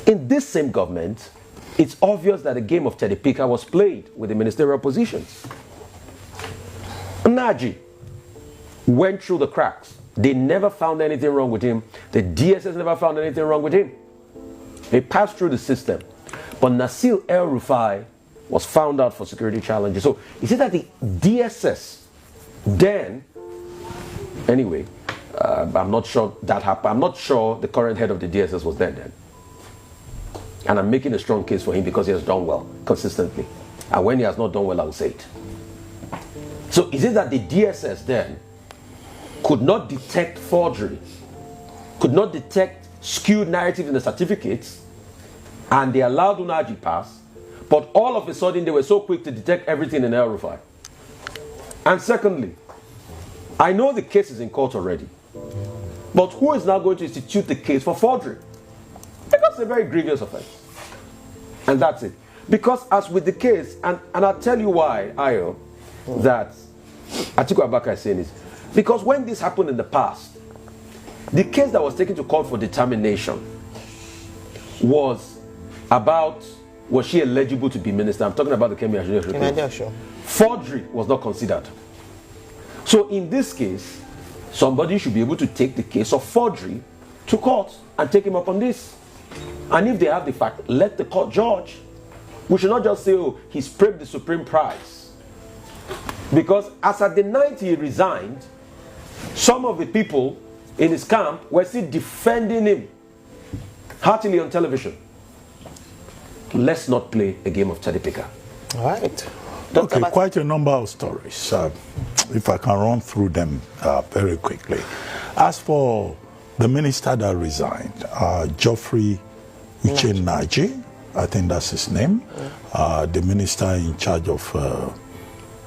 In this same government, it's obvious that a game of Teddy Picker was played with the ministerial positions. Naji went through the cracks. They never found anything wrong with him. The DSS never found anything wrong with him. He passed through the system. But Nasil El Rufai was found out for security challenges. So is it that the DSS then, anyway, I'm not sure that happened. I'm not sure the current head of the DSS was then. And I'm making a strong case for him because he has done well consistently. And when he has not done well, I will say it. So is it that the DSS then could not detect forgery, could not detect skewed narrative in the certificates, and they allowed Unaji pass, but all of a sudden they were so quick to detect everything in El Rufai? And secondly, I know the case is in court already, but who is now going to institute the case for forgery? Because it's a very grievous offense. And that's it. Because as with the case, and I'll tell you why, Ayo, that Atiku Abubakar is saying this. Because when this happened in the past, the case that was taken to court for determination was about, was she eligible to be minister? I'm talking about the Kemi Ajay. Forgery was not considered. So in this case, somebody should be able to take the case of forgery to court and take him up on this. And if they have the fact, let the court judge. We should not just say, oh, he's paid the supreme price. Because as at the night he resigned, some of the people in his camp were still defending him heartily on television. Let's not play a game of Teddy Picker. All right. Okay, quite a number of stories. If I can run through them very quickly. As for the minister that resigned, Geoffrey Uchenaji, I think that's his name, the minister in charge of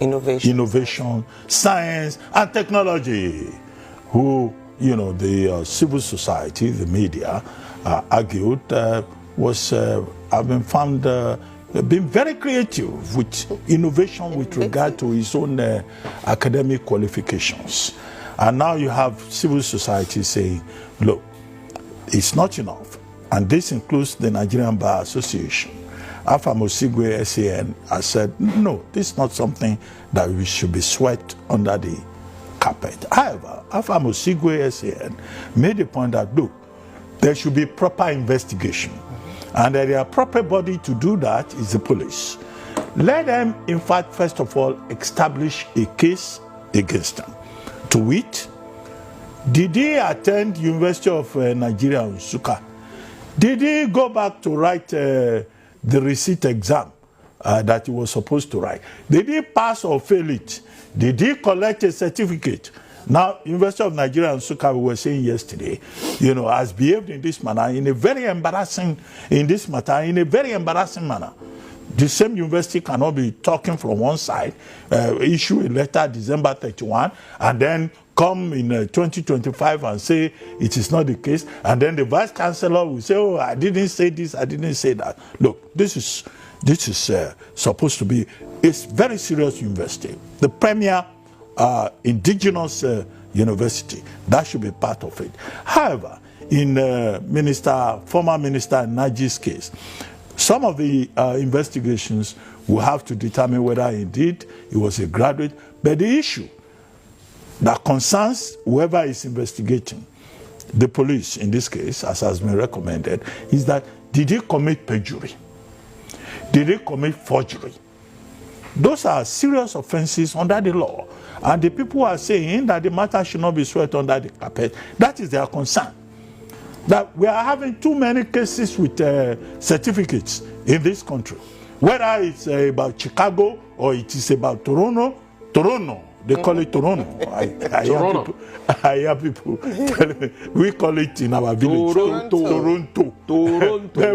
innovation, science, and technology, who, you know, the civil society, the media, argued was having found being very creative with innovation with regard to his own academic qualifications. And now you have civil society saying, look, it's not enough. And this includes the Nigerian Bar Association. Afam Osigwe SAN has said, no, this is not something that we should be swept under the carpet. However, Afam Osigwe SAN made the point that, look, there should be proper investigation. And that the proper body to do that is the police. Let them, in fact, first of all, establish a case against them. To wit, did he attend University of Nigeria, Nsukka? Did he go back to write the receipt exam that he was supposed to write? Did he pass or fail it? Did he collect a certificate? Now, University of Nigeria and Nsukka, we were saying yesterday, you know, has behaved in this manner, in a very embarrassing manner. The same university cannot be talking from one side, issue a letter December 31, and then come in 2025 and say it is not the case, and then the vice chancellor will say, oh, I didn't say this, I didn't say that. Look, this is supposed to be a very serious university, the premier indigenous university. That should be part of it. However, in former Minister Naji's case, some of the investigations will have to determine whether indeed he was a graduate. But the issue that concerns whoever is investigating, the police in this case, as has been recommended, is that did he commit perjury? Did he commit forgery? Those are serious offenses under the law. And the people are saying that the matter should not be swept under the carpet. That is their concern. That we are having too many cases with certificates in this country. Whether it's about Chicago or it is about Toronto, they call it Toronto. I hear people telling me, we call it in our village Toronto.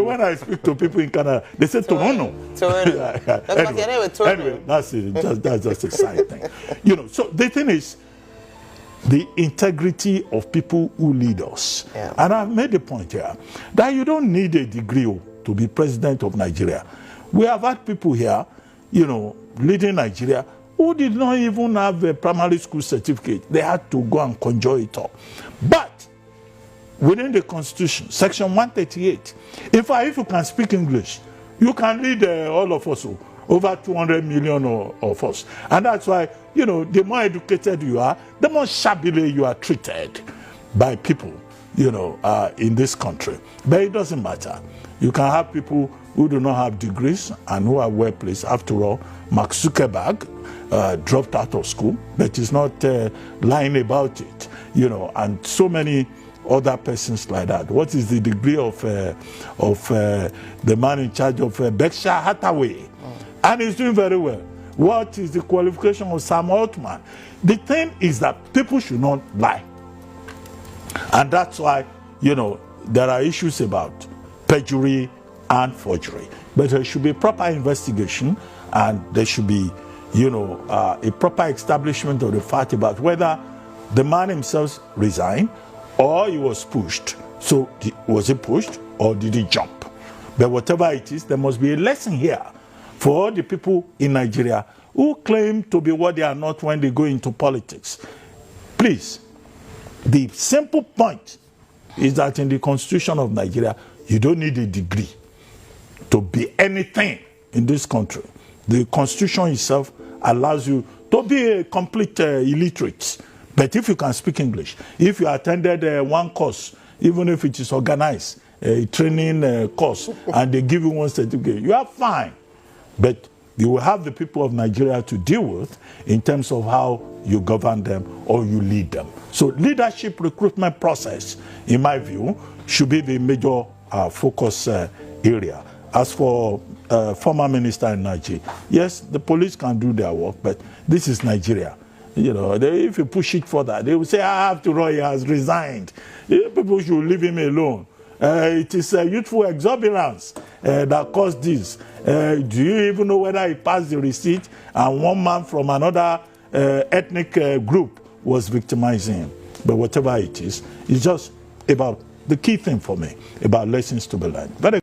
When I speak to people in Canada, they say Toronto. Anyway, that's it. That's just a side thing. You know, so the thing is, the integrity of people who lead us. Yeah. And I've made the point here that you don't need a degree to be president of Nigeria. We have had people here, you know, leading Nigeria, who did not even have a primary school certificate. They had to go and conjure it up. But within the Constitution, Section 138. In fact, if you can speak English, you can lead all of us, over 200 million of us. And that's why, you know, the more educated you are, the more shabbily you are treated by people, you know, in this country. But it doesn't matter. You can have people who do not have degrees and who are well placed. After all, Mark Zuckerberg dropped out of school, but he's not lying about it, you know, and so many other persons like that. What is the degree of the man in charge of Berkshire Hathaway? And he's doing very well. What is the qualification of Sam Altman? The thing is that people should not lie. And that's why, you know, there are issues about perjury and forgery. But there should be proper investigation, and there should be, you know, a proper establishment of the fact about whether the man himself resigned or he was pushed. So was he pushed or did he jump? But whatever it is, there must be a lesson here for all the people in Nigeria who claim to be what they are not when they go into politics. Please, the simple point is that in the Constitution of Nigeria, you don't need a degree to be anything in this country. The Constitution itself allows you to be a complete illiterate. But if you can speak English, if you attended one course, even if it is organized, a training course, and they give you one certificate, you are fine. But you will have the people of Nigeria to deal with in terms of how you govern them or you lead them. So leadership recruitment process, in my view, should be the major focus area. As for former minister in Nigeria, yes, the police can do their work, but this is Nigeria. You know, if you push it further, they will say, after all, he has resigned. People should leave him alone. It is youthful exuberance that caused this. Do you even know whether he passed the receipt and one man from another ethnic group was victimizing him? But whatever it is, it's just about the key thing for me, about lessons to be learned.